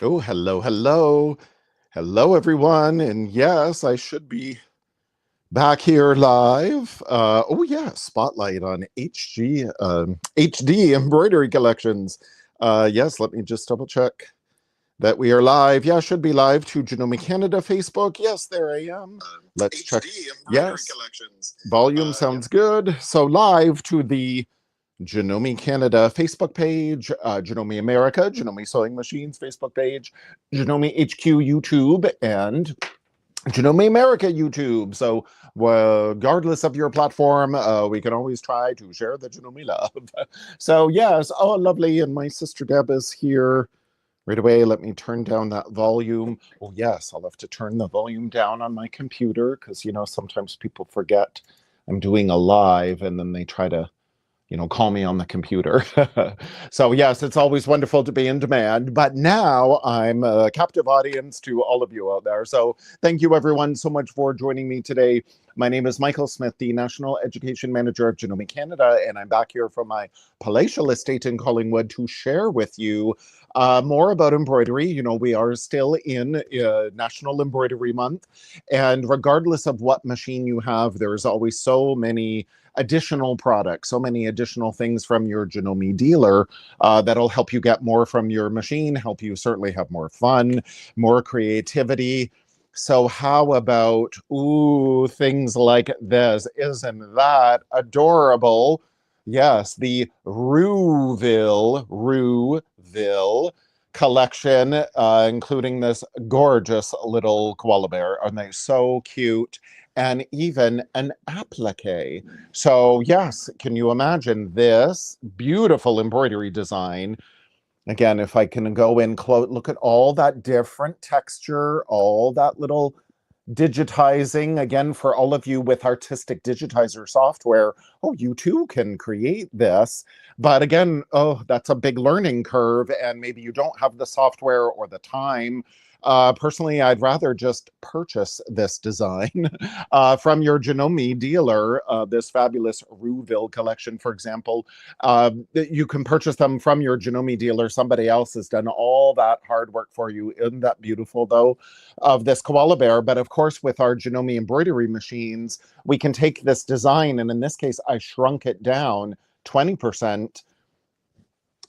Oh, hello, hello. Hello, everyone. And yes, I should be back here live. Oh, yeah, spotlight on HD embroidery collections. Yes, let me just double check that we are live. Yeah, should be live to Janome Canada Facebook. Yes, there I am. Let's check. Yes, volume sounds good. So live to the Janome Canada Facebook page, Janome America, Janome Sewing Machines Facebook page, Janome HQ YouTube, and Janome America YouTube. So, regardless of your platform, we can always try to share the Janome love. So, yes, oh, lovely. And my sister Deb is here right away. Let me turn down that volume. Oh, yes, I'll have to turn the volume down on my computer because, sometimes people forget I'm doing a live and then they try to call me on the computer. So yes, it's always wonderful to be in demand, but now I'm a captive audience to all of you out there. So thank you everyone so much for joining me today. My name is Michael Smith, the National Education Manager of Janome Canada, and I'm back here from my palatial estate in Collingwood to share with you more about embroidery. We are still in National Embroidery Month, and regardless of what machine you have, there's always so many additional products, so many additional things from your Janome dealer that'll help you get more from your machine, help you certainly have more fun, more creativity. So how about, things like this? Isn't that adorable? Yes, the Rooville collection, including this gorgeous little koala bear. Aren't they so cute? And even an applique. So yes, can you imagine this beautiful embroidery design? Again, if I can go in close, look at all that different texture, all that little digitizing. Again, for all of you with artistic digitizer software, oh, you too can create this. But again, oh, that's a big learning curve, and maybe you don't have the software or the time. Personally, I'd rather just purchase this design from your Janome dealer, this fabulous Rooville collection, for example. You can purchase them from your Janome dealer. Somebody else has done all that hard work for you. Isn't that beautiful, though, of this koala bear? But of course, with our Janome embroidery machines, we can take this design, and in this case, I shrunk it down 20%.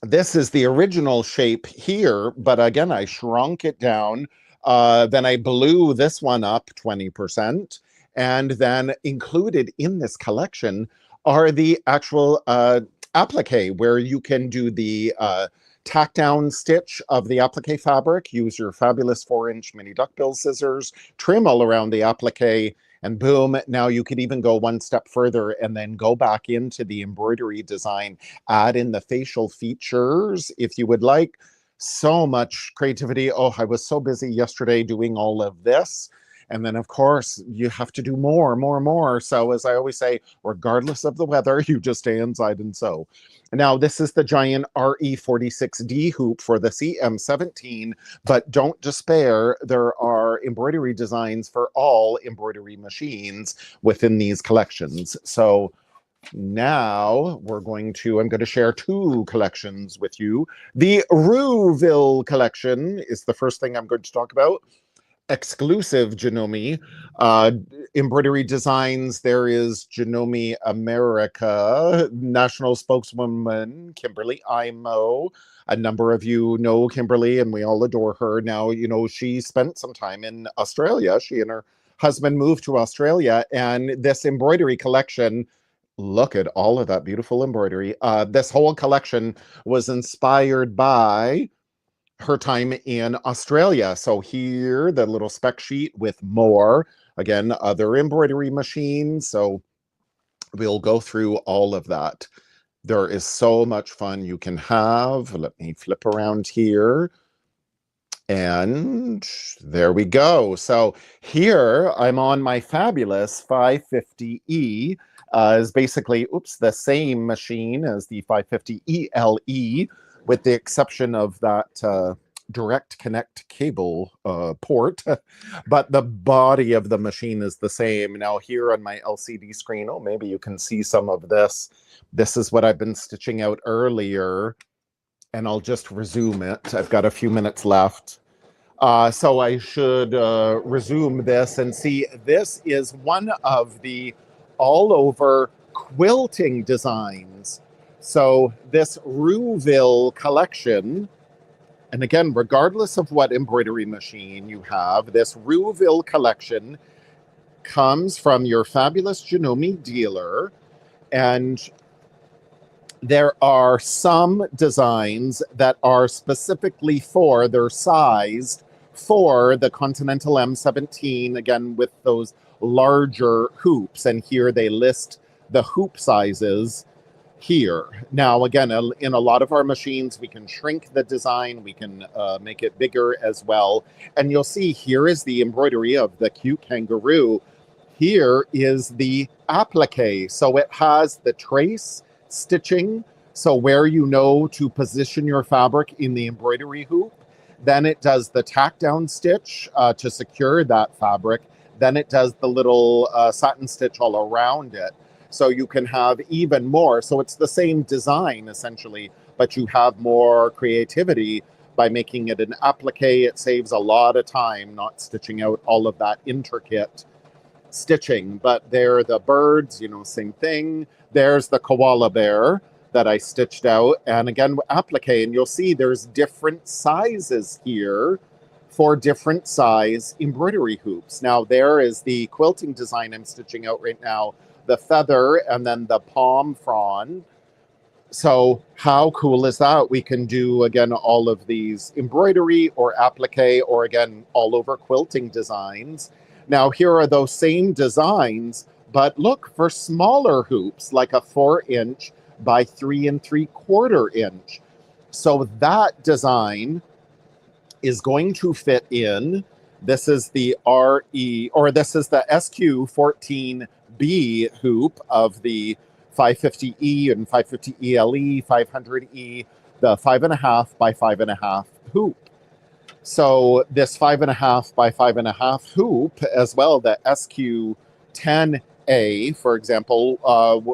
This is the original shape here, but again, I shrunk it down. Then I blew this one up 20%. And then included in this collection are the actual applique, where you can do the tack down stitch of the applique fabric, use your fabulous 4-inch mini duckbill scissors, trim all around the applique, and boom, now you could even go one step further and then go back into the embroidery design, add in the facial features if you would like. So much creativity. Oh, I was so busy yesterday doing all of this. And then, of course, you have to do more, more, more. So, as I always say, regardless of the weather, you just stay inside and sew. Now, this is the giant RE46D hoop for the CM17, but don't despair. There are embroidery designs for all embroidery machines within these collections. So now I'm going to share two collections with you. The Rooville collection is the first thing I'm going to talk about. Exclusive Janome embroidery designs. There is Janome America national spokeswoman Kimberly Imo. A number of you know Kimberly, and we all adore her. Now, she spent some time in Australia. She and her husband moved to Australia, and this embroidery collection, look at all of that beautiful embroidery. This whole collection was inspired by her time in Australia. So here, the little spec sheet with more, again, other embroidery machines. So we'll go through all of that. There is so much fun you can have. Let me flip around here. And there we go. So here I'm on my fabulous 550E. Is basically, the same machine as the 550 ELE, with the exception of that direct connect cable port, but the body of the machine is the same. Now here on my LCD screen, maybe you can see some of this. This is what I've been stitching out earlier, and I'll just resume it. I've got a few minutes left. So I should resume this and see. This is one of the all over quilting designs. So this Rooville collection, and again, regardless of what embroidery machine you have, this Rooville collection comes from your fabulous Janome Dealer. And there are some designs that are specifically for, they're sized for the Continental M17, again, with those larger hoops. And here they list the hoop sizes here. Now, again, in a lot of our machines, we can shrink the design, we can make it bigger as well. And you'll see here is the embroidery of the cute kangaroo. Here is the applique. So it has the trace stitching, so where you know to position your fabric in the embroidery hoop. Then it does the tack down stitch to secure that fabric. Then it does the little satin stitch all around it. So you can have even more. So it's the same design essentially, but you have more creativity by making it an applique. It saves a lot of time not stitching out all of that intricate stitching. But there the birds, you know, same thing. There's the koala bear that I stitched out, and again applique, and you'll see there's different sizes here for different size embroidery hoops. Now there is the quilting design I'm stitching out right now, the feather and then the palm frond. So how cool is that? We can do again all of these embroidery or applique or again all over quilting designs. Now here are those same designs, but look for smaller hoops, like a 4-inch by 3 3/4 inch. So that design is going to fit in. This is the RE, or this is the SQ14B hoop of the 550E and 550 ELE, 500E, the 5.5 by 5.5 hoop. So this 5.5 by 5.5 hoop, as well, the SQ10A, for example,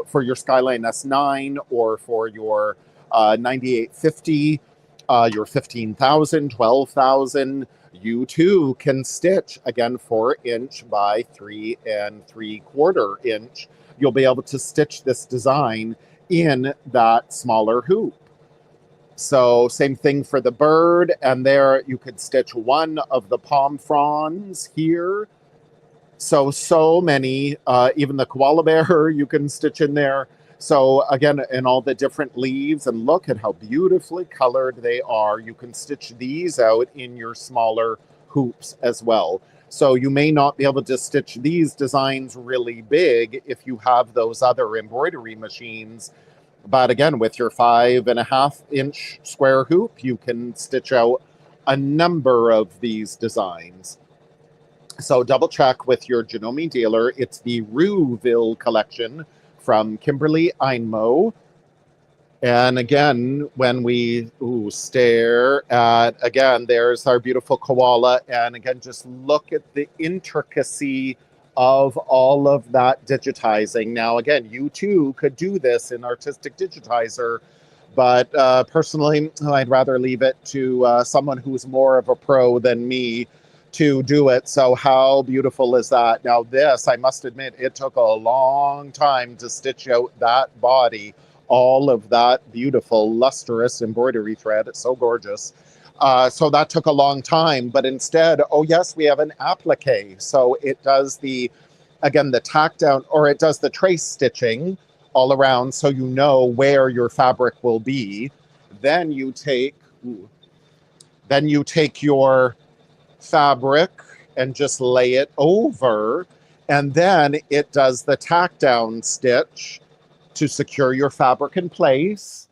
for your Skyline S9 or for your 9850, your 15,000, 12,000, you too can stitch, again, 4-inch by 3 3/4 inch. You'll be able to stitch this design in that smaller hoop. So same thing for the bird, and there you could stitch one of the palm fronds here. So many, even the koala bear you can stitch in there. So again, in all the different leaves, and look at how beautifully colored they are. You can stitch these out in your smaller hoops as well. So you may not be able to stitch these designs really big if you have those other embroidery machines. But again, with your 5.5-inch square hoop, you can stitch out a number of these designs. So double check with your Janome Dealer. It's the Rooville collection from Kimberly Einmo. And again, when we stare at, again, there's our beautiful koala. And again, just look at the intricacy of all of that digitizing. Now, again, you too could do this in Artistic Digitizer, but personally, I'd rather leave it to someone who's more of a pro than me to do it. So how beautiful is that? Now this, I must admit, it took a long time to stitch out that body, all of that beautiful lustrous embroidery thread. It's so gorgeous. So that took a long time, but instead, oh yes, we have an applique. So it does the, again, the tack down, or it does the trace stitching all around so you know where your fabric will be. Then you take, your fabric and just lay it over, and then it does the tack down stitch to secure your fabric in place.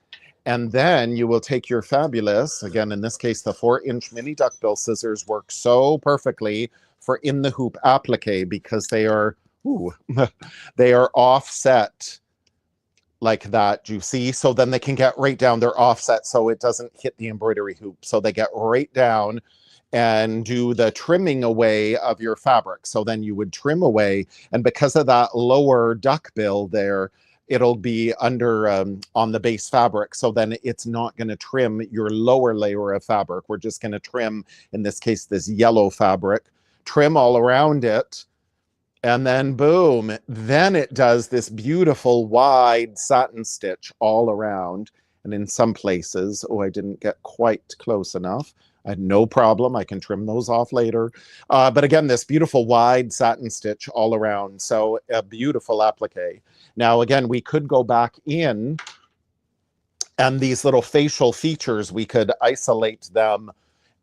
And then you will take your fabulous, again, in this case, the 4-inch mini duckbill scissors work so perfectly for in the hoop applique because they are, they are offset like that, you see? So then they can get right down, they're offset so it doesn't hit the embroidery hoop. So they get right down and do the trimming away of your fabric. So then you would trim away, and because of that lower duckbill there, it'll be under on the base fabric. So then it's not going to trim your lower layer of fabric. We're just going to trim, in this case, this yellow fabric, trim all around it. And then boom, then it does this beautiful wide satin stitch all around. And in some places, oh, I didn't get quite close enough. I had no problem. I can trim those off later. But again, this beautiful wide satin stitch all around. So a beautiful applique. Now, again, we could go back in and these little facial features, we could isolate them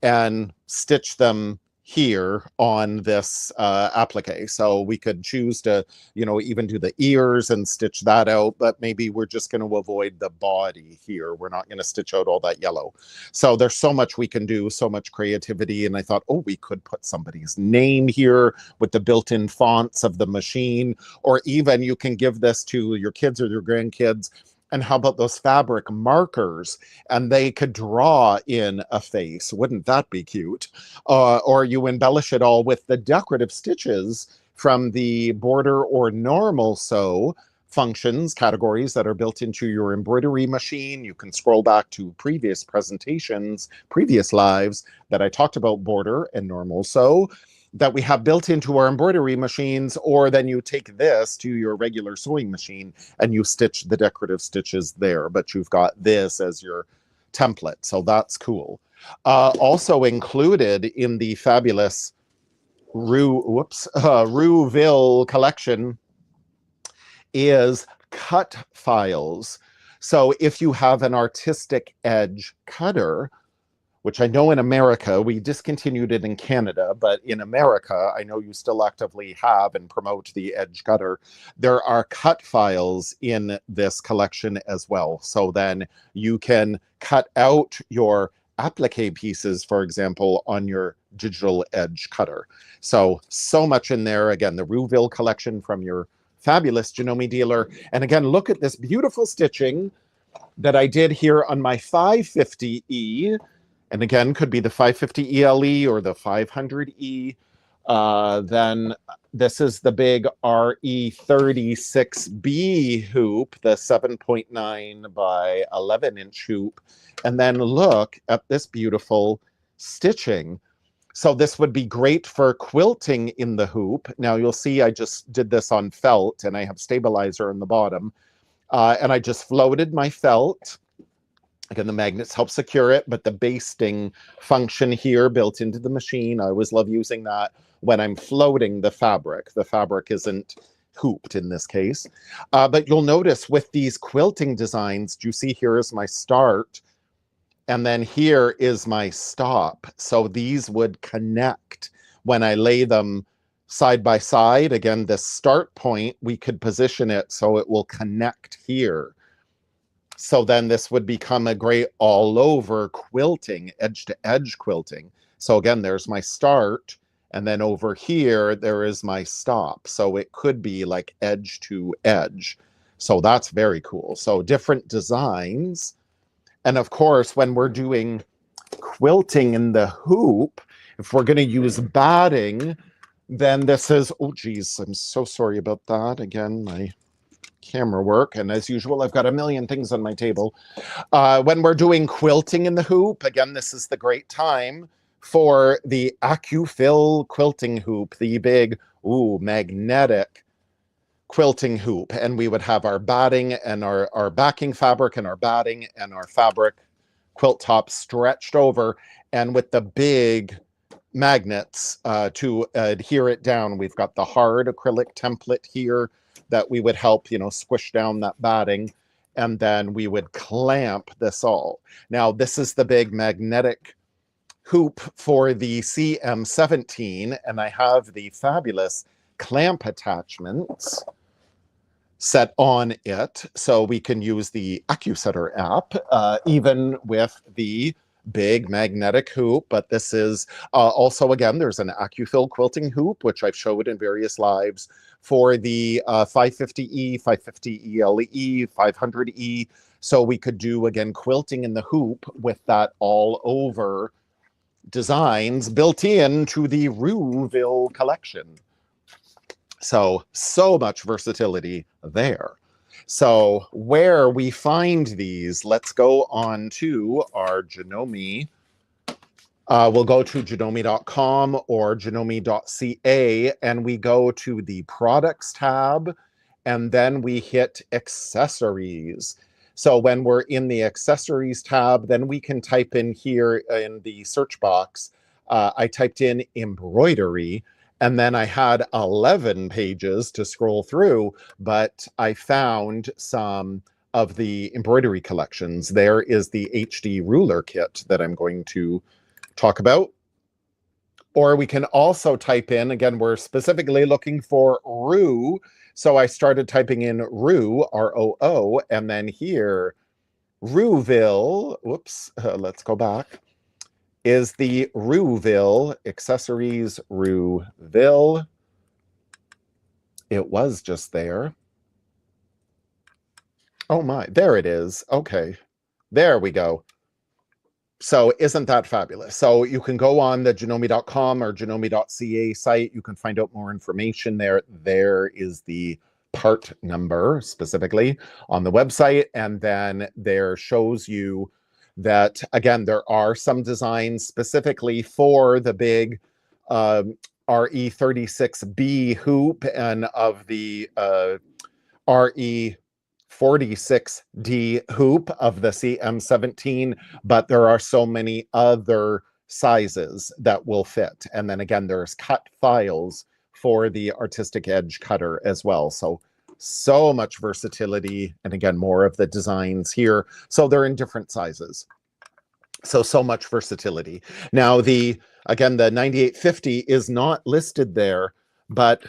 and stitch them here on this applique. So we could choose to, you know, even do the ears and stitch that out, but maybe we're just going to avoid the body here. We're not going to stitch out all that yellow. So there's so much we can do, so much creativity. And I thought, oh, we could put somebody's name here with the built-in fonts of the machine, or even you can give this to your kids or your grandkids. And how about those fabric markers? And they could draw in a face. Wouldn't that be cute? Or you embellish it all with the decorative stitches from the border or normal sew functions, categories that are built into your embroidery machine. You can scroll back to previous presentations, previous lives that I talked about border and normal sew that we have built into our embroidery machines, or then you take this to your regular sewing machine and you stitch the decorative stitches there, but you've got this as your template. So that's cool. Also included in the fabulous Rooville collection is cut files. So if you have an artistic edge cutter, which I know in America, we discontinued it in Canada, but in America, I know you still actively have and promote the edge cutter. There are cut files in this collection as well. So then you can cut out your applique pieces, for example, on your digital edge cutter. So much in there. Again, the Rooville collection from your fabulous Janome Dealer. And again, look at this beautiful stitching that I did here on my 550E. And again, could be the 550 ELE or the 500E. Then this is the big RE36B hoop, the 7.9 by 11 inch hoop. And then look at this beautiful stitching. So this would be great for quilting in the hoop. Now you'll see I just did this on felt and I have stabilizer in the bottom. And I just floated my felt. Again, the magnets help secure it, but the basting function here built into the machine, I always love using that when I'm floating the fabric. The fabric isn't hooped in this case. But you'll notice with these quilting designs, do you see here is my start, and then here is my stop. So these would connect when I lay them side by side. Again, the start point, we could position it so it will connect here. So then this would become a great all over quilting, edge to edge quilting. So again, there's my start. And then over here, there is my stop. So it could be like edge to edge. So that's very cool. So different designs. And of course, when we're doing quilting in the hoop, if we're going to use batting, then this is, oh geez, I'm so sorry about that. Again, my camera work, and as usual I've got a million things on my table. When we're doing quilting in the hoop, again, this is the great time for the AccuFill quilting hoop, the big magnetic quilting hoop. And we would have our batting and our backing fabric and our batting and our fabric quilt top stretched over, and with the big magnets to adhere it down. We've got the hard acrylic template here that we would help, you know, squish down that batting, and then we would clamp this all. Now, this is the big magnetic hoop for the CM17, and I have the fabulous clamp attachments set on it, so we can use the AccuSetter app, even with the big magnetic hoop. But this is also, again, there's an AccuFill quilting hoop, which I've showed in various lives for the 550E, 550 ELE, 500E. So we could do, again, quilting in the hoop with that all over designs built into the Rooville collection. So much versatility there. So where we find these, let's go on to our Janome. We'll go to janome.com or janome.ca, and we go to the products tab, and then we hit accessories. So when we're in the accessories tab, then we can type in here in the search box. I typed in embroidery, and then I had 11 pages to scroll through, but I found some of the embroidery collections. There is the HD ruler kit that I'm going to talk about. Or we can also type in, again, we're specifically looking for Roo. So I started typing in Roo, R-O-O, and then here, Rooville, whoops, let's go back, is the Rooville accessories Rooville. It was just there. Oh my, there it is. Okay, there we go. So isn't that fabulous? So you can go on the janome.com or janome.ca site. You can find out more information there. There is the part number specifically on the website. And then there shows you that, again, there are some designs specifically for the big RE36B hoop and of the RE46D hoop of the CM17, but there are so many other sizes that will fit. And then again, there's cut files for the artistic edge cutter as well. So much versatility. And again, more of the designs here. So they're in different sizes. So much versatility. Now, again, the 9850 is not listed there, but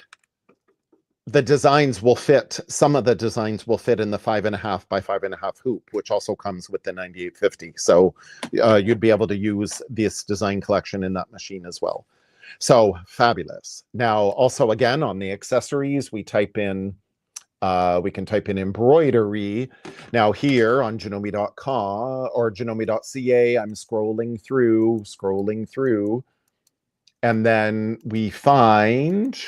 the designs will fit, some of the designs will fit in the 5.5 by 5.5 hoop, which also comes with the 9850. So you'd be able to use this design collection in that machine as well. So fabulous. Now, also again, on the accessories, we type in, we can type in embroidery. Now here on janome.com or janome.ca, I'm scrolling through, and then we find,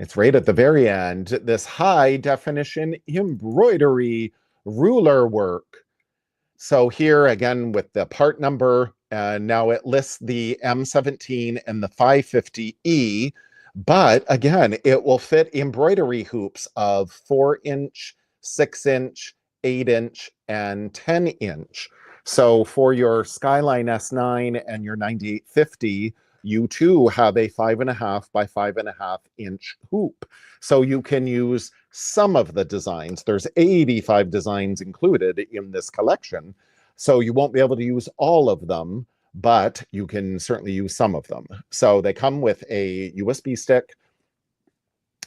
it's right at the very end, this high definition embroidery ruler work. So here again with the part number, now it lists the M17 and the 550E, but again, it will fit embroidery hoops of 4-inch, 6-inch, 8-inch, and 10-inch. So for your Skyline S9 and your 9850, you too have a 5.5 by 5.5 inch hoop. So you can use some of the designs. There's 85 designs included in this collection. So you won't be able to use all of them, but you can certainly use some of them. So they come with a USB stick.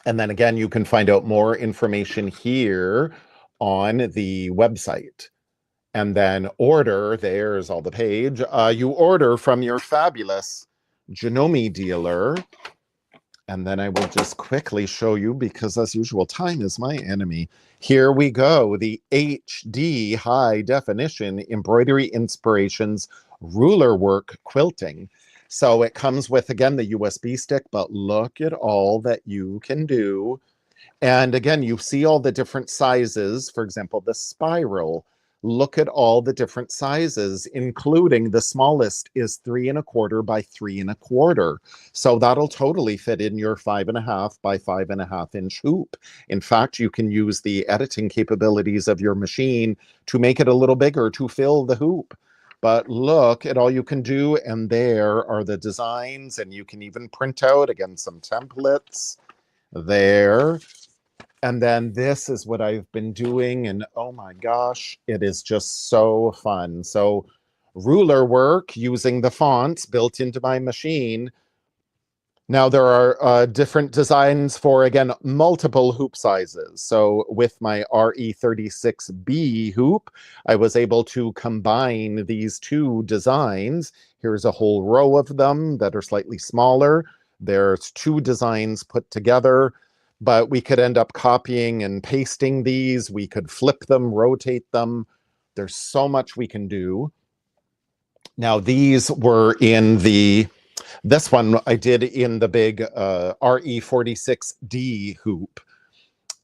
And then again, you can find out more information here on the website. And then order, there's all the page. You order from your fabulous Janome Dealer. And then I will just quickly show you, because as usual, time is my enemy. Here we go, the HD high definition embroidery inspirations ruler work quilting. So it comes with, again, the USB stick, but look at all that you can do. And again, you see all the different sizes. For example, the spiral. Look at all the different sizes, including the smallest is 3.25 by 3.25. So that'll totally fit in your 5.5 by 5.5 inch hoop. In fact, you can use the editing capabilities of your machine to make it a little bigger to fill the hoop. But look at all you can do, and there are the designs, and you can even print out, again, some templates there. And then this is what I've been doing, and oh my gosh, it is just so fun. So ruler work using the fonts built into my machine. Now there are different designs for, again, multiple hoop sizes. So with my RE36B hoop, I was able to combine these two designs. Here's a whole row of them that are slightly smaller. There's two designs put together. But we could end up copying and pasting these. We could flip them, rotate them. There's so much we can do. Now, these were in this one I did in the big RE46D hoop.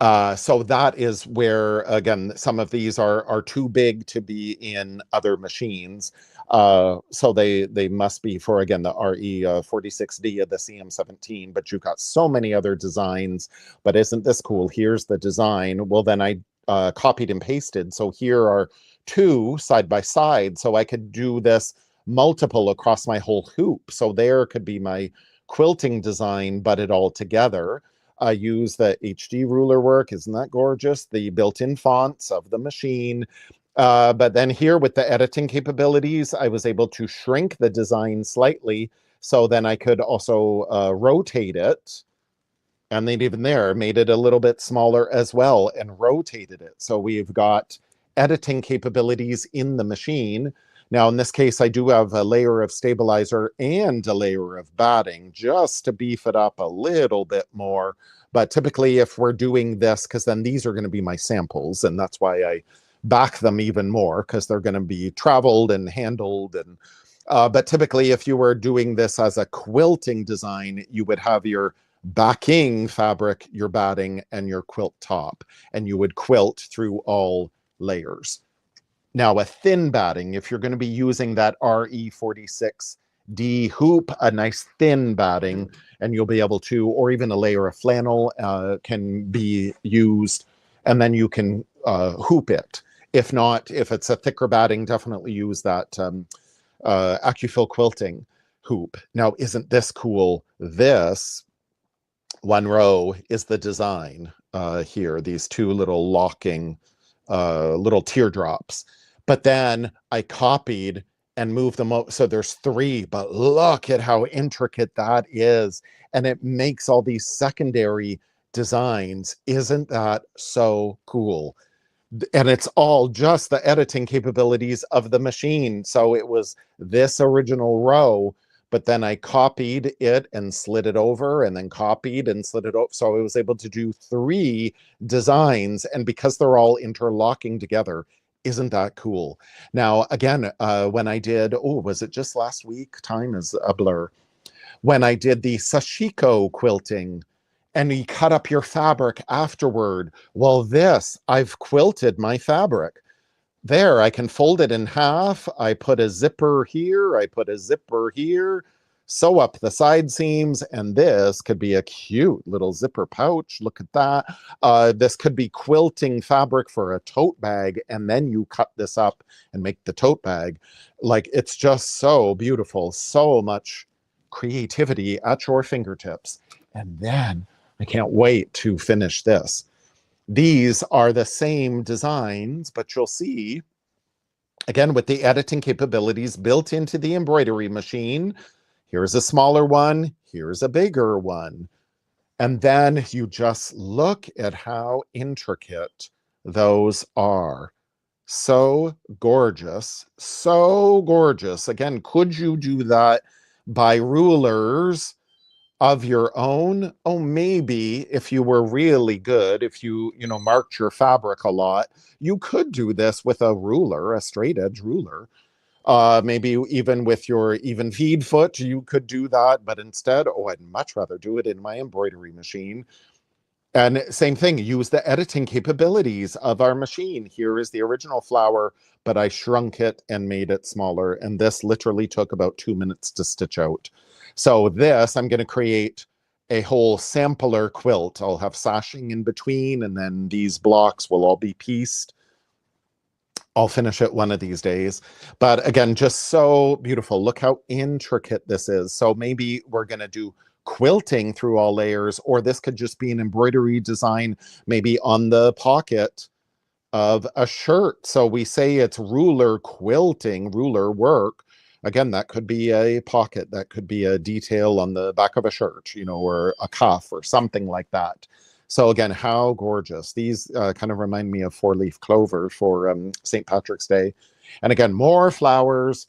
So that is where, again, some of these are too big to be in other machines. So they must be for, again, the RE46D of the CM17, but you've got so many other designs. But isn't this cool? Here's the design. Well, then I copied and pasted. So here are two side by side. So I could do this multiple across my whole hoop. So there could be my quilting design, but it all together. I use the HD ruler work. Isn't that gorgeous? The built-in fonts of the machine. But then here with the editing capabilities, I was able to shrink the design slightly. So then I could also rotate it. And then even there, made it a little bit smaller as well and rotated it. So we've got editing capabilities in the machine. Now, in this case, I do have a layer of stabilizer and a layer of batting just to beef it up a little bit more. But typically, if we're doing this, because then these are going to be my samples, and that's why I back them even more, because they're going to be traveled and handled. And but typically, if you were doing this as a quilting design, you would have your backing fabric, your batting, and your quilt top, and you would quilt through all layers. Now, a thin batting, if you're going to be using that RE46D hoop, a nice thin batting, and you'll be able to, or even a layer of flannel can be used, and then you can hoop it. If not, if it's a thicker batting, definitely use that AccuFill quilting hoop. Now, isn't this cool? This one row is the design here, these two little locking little teardrops. But then I copied and moved them out. So there's three, but look at how intricate that is. And it makes all these secondary designs. Isn't that so cool? And it's all just the editing capabilities of the machine. So it was this original row, but then I copied it and slid it over and then copied and slid it over. So I was able to do three designs. And because they're all interlocking together, isn't that cool? Now, again, when I did, was it just last week? Time is a blur. When I did the sashiko quilting, and you cut up your fabric afterward. Well, this, I've quilted my fabric. There, I can fold it in half. I put a zipper here. I put a zipper here. Sew up the side seams, and this could be a cute little zipper pouch. Look at that. This could be quilting fabric for a tote bag, and then you cut this up and make the tote bag. Like, it's just so beautiful. So much creativity at your fingertips. And then I can't wait to finish this. These are the same designs, but you'll see, again, with the editing capabilities built into the embroidery machine. Here's a smaller one. Here's a bigger one. And then you just look at how intricate those are. So gorgeous. So gorgeous. Again, could you do that by rulers of your own? Oh, maybe if you were really good, if you marked your fabric a lot, you could do this with a ruler, a straight edge ruler. Maybe even with your even feed foot, you could do that. But instead, I'd much rather do it in my embroidery machine. And same thing, use the editing capabilities of our machine. Here is the original flower, but I shrunk it and made it smaller. And this literally took about 2 minutes to stitch out. So this, I'm going to create a whole sampler quilt. I'll have sashing in between, and then these blocks will all be pieced. I'll finish it one of these days. But again, just so beautiful. Look how intricate this is. So maybe we're going to do quilting through all layers, or this could just be an embroidery design, maybe on the pocket of a shirt. So we say it's ruler quilting, ruler work. Again, that could be a pocket. That could be a detail on the back of a shirt, or a cuff or something like that. So again, how gorgeous. These kind of remind me of four-leaf clover for St. Patrick's Day. And again, more flowers.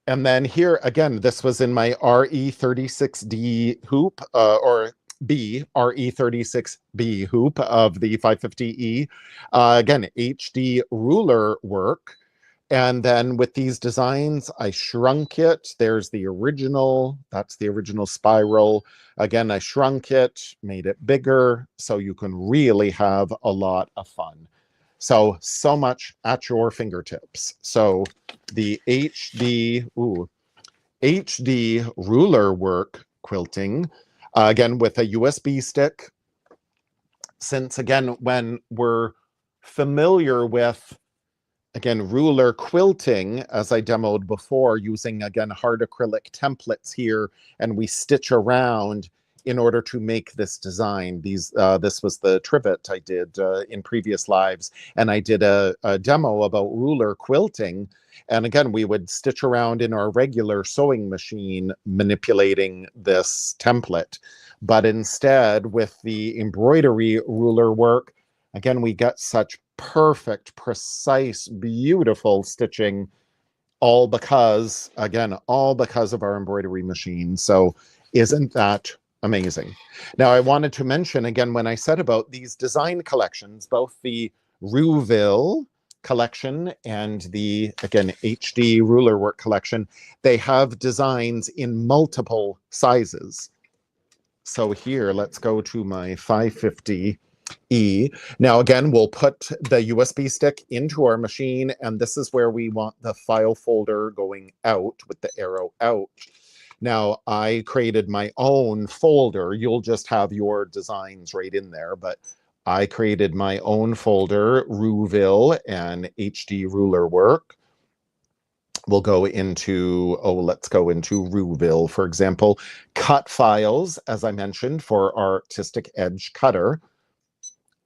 And then here, again, this was in my RE36D hoop, or B, RE36B hoop of the 550E. Again, HD ruler work. And then with these designs, I shrunk it. There's the original, that's the original spiral. Again, I shrunk it, made it bigger, so you can really have a lot of fun. So much at your fingertips. So the HD ruler work quilting, again, with a USB stick. Since again, when we're familiar with, again, ruler quilting, as I demoed before, using, again, hard acrylic templates here, and we stitch around in order to make this design. This was the trivet I did in previous lives, and I did a demo about ruler quilting. And again, we would stitch around in our regular sewing machine, manipulating this template. But instead, with the embroidery ruler work, again, we get such perfect, precise, beautiful stitching, all because, again, all because of our embroidery machine. So isn't that amazing? Now, I wanted to mention, again, when I said about these design collections, both the Rooville collection and the, again, HD ruler work collection, they have designs in multiple sizes. So here, let's go to my 550 E. Now, again, we'll put the USB stick into our machine, and this is where we want the file folder going out with the arrow out. Now, I created my own folder. You'll just have your designs right in there, but I created my own folder, Rooville and HD ruler work. We'll go into, let's go into Rooville, for example. Cut files, as I mentioned, for our artistic edge cutter.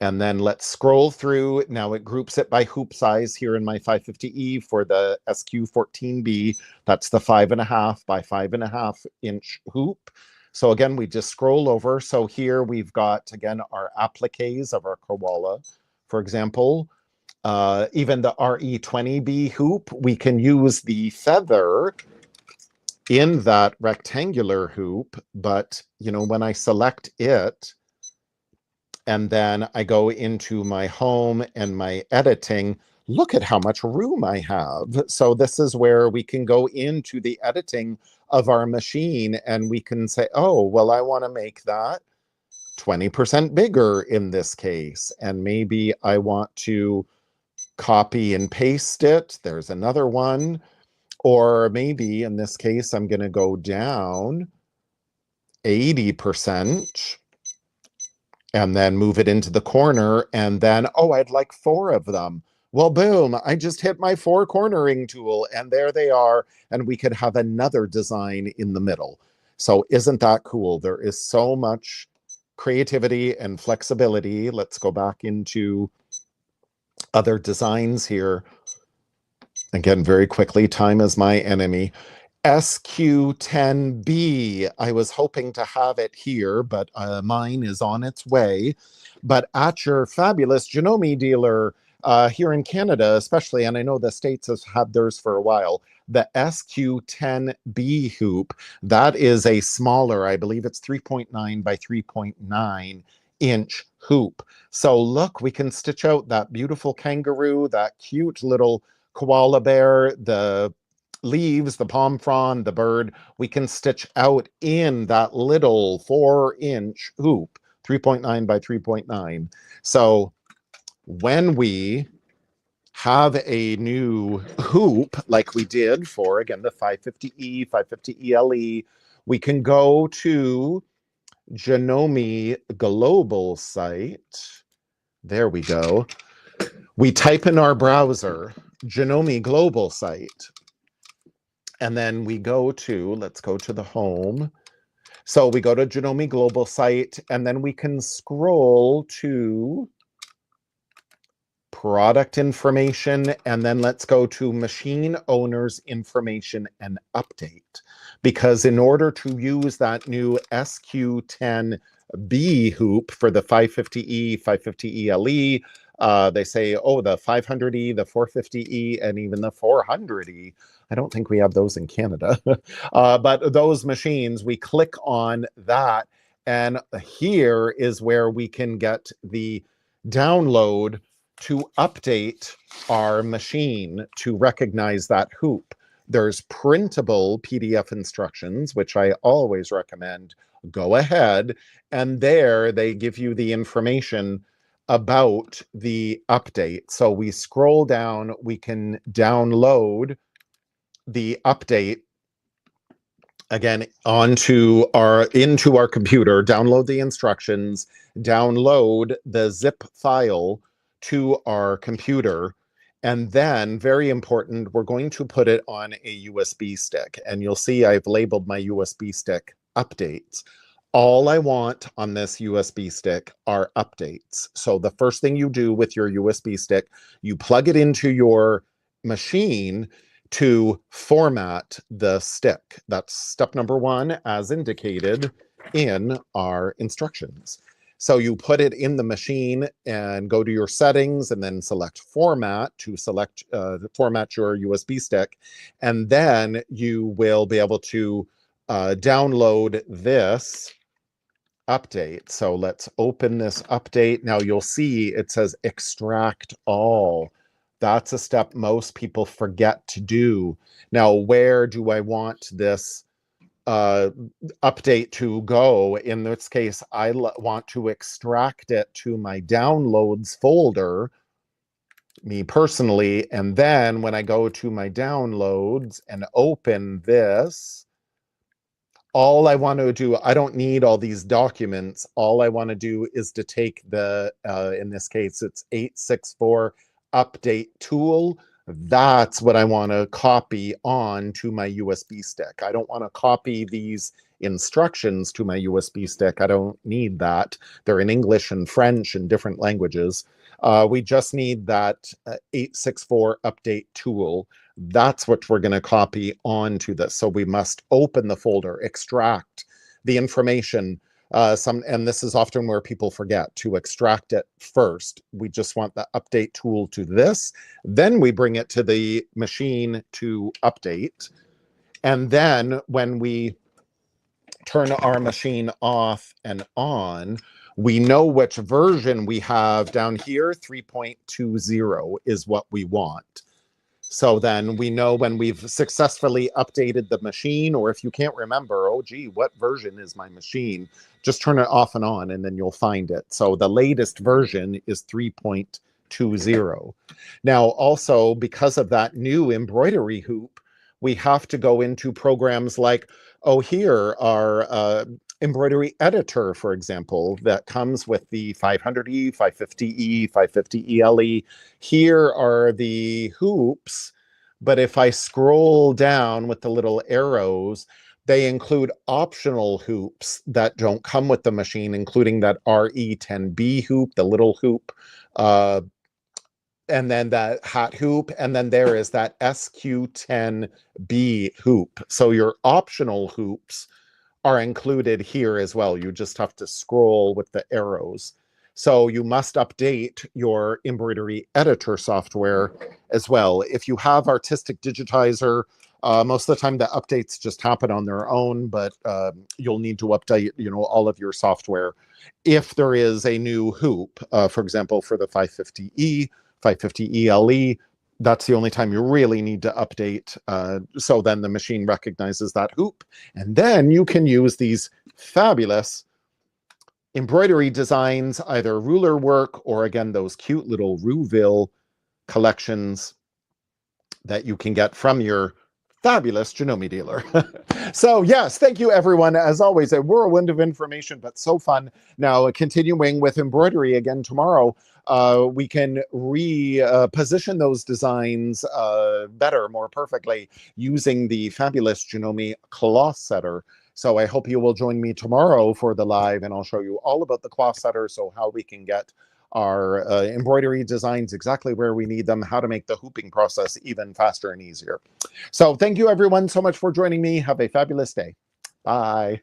And then let's scroll through. Now it groups it by hoop size here in my 550E for the SQ14B. That's the 5.5 by 5.5 inch hoop. So again, we just scroll over. So here we've got, again, our appliques of our koala. For example, even the RE20B hoop, we can use the feather in that rectangular hoop. But, you know, when I select it, and then I go into my home and my editing, look at how much room I have. So this is where we can go into the editing of our machine and we can say, oh, well, I want to make that 20% bigger in this case. And maybe I want to copy and paste it. There's another one. Or maybe in this case, I'm going to go down 80%. And then move it into the corner, and then, oh, I'd like 4 of them. Well, boom, I just hit my 4 cornering tool, and there they are, and we could have another design in the middle. So isn't that cool? There is so much creativity and flexibility. Let's go back into other designs here. Again, very quickly, time is my enemy. SQ10B. I was hoping to have it here, but mine is on its way. But at your fabulous Janome dealer here in Canada, especially, and I know the States has had theirs for a while, the SQ10B hoop, that is a smaller, I believe it's 3.9 by 3.9 inch hoop. So look, we can stitch out that beautiful kangaroo, that cute little koala bear, the leaves, the palm frond, the bird, we can stitch out in that little 4-inch hoop, 3.9 by 3.9. So when we have a new hoop, like we did for, again, the 550E, 550ELE, we can go to Janome Global site. There we go. We type in our browser, Janome Global site. And then we go to, let's go to the home. So we go to Janome Global site, and then we can scroll to product information, and then let's go to machine owners information and update. Because in order to use that new SQ10B hoop for the 550E, 550ELE, they say, oh, the 500E, the 450E, and even the 400E. I don't think we have those in Canada. But those machines, we click on that, and here is where we can get the download to update our machine to recognize that hoop. There's printable PDF instructions, which I always recommend. Go ahead, and there they give you the information about the update. So we scroll down, we can download the update again into our computer, download the instructions, download the zip file to our computer, and then, very important, we're going to put it on a USB stick. And you'll see I've labeled my USB stick updates. All I want on this USB stick are updates. So the first thing you do with your USB stick, you plug it into your machine to format the stick. That's step number one, as indicated in our instructions. So you put it in the machine and go to your settings and then select format to format your USB stick. And then you will be able to download this update. So let's open this update. Now you'll see it says extract all. That's a step most people forget to do. Now, where do I want this update to go? In this case, I want to extract it to my downloads folder, me personally, and then when I go to my downloads and open this, all I want to do, I don't need all these documents. All I want to do is to take the, in this case, it's 864 update tool. That's what I want to copy on to my USB stick. I don't want to copy these instructions to my USB stick. I don't need that. They're in English and French and different languages. We just need that 864 update tool. That's what we're going to copy onto this. So we must open the folder, extract the information. And this is often where people forget to extract it first. We just want the update tool to this. Then we bring it to the machine to update. And then when we turn our machine off and on, we know which version we have down here. 3.20 is what we want. So then we know when we've successfully updated the machine, or if you can't remember, oh gee, what version is my machine? Just turn it off and on and then you'll find it. So the latest version is 3.20. Now also, because of that new embroidery hoop, we have to go into programs like, oh, here are embroidery editor, for example, that comes with the 500E, 550E, 550ELE. Here are the hoops, but if I scroll down with the little arrows, they include optional hoops that don't come with the machine, including that RE10B hoop, the little hoop, and then that hat hoop, and then there is that SQ10B hoop. So your optional hoops are included here as well. You just have to scroll with the arrows. So you must update your embroidery editor software as well. If you have Artistic Digitizer, most of the time the updates just happen on their own, but you'll need to update, all of your software. If there is a new hoop, for example, for the 550E, 550ELE, that's the only time you really need to update. So then the machine recognizes that hoop. And then you can use these fabulous embroidery designs, either ruler work or, again, those cute little Rooville collections that you can get from your fabulous Janome dealer. So yes, thank you everyone. As always, a whirlwind of information, but so fun. Now, continuing with embroidery again tomorrow, we can reposition those designs better, more perfectly, using the fabulous Janome cloth setter. So I hope you will join me tomorrow for the live, and I'll show you all about the cloth setter, so how we can get our embroidery designs exactly where we need them, how to make the hooping process even faster and easier. So thank you everyone so much for joining me. Have a fabulous day. Bye.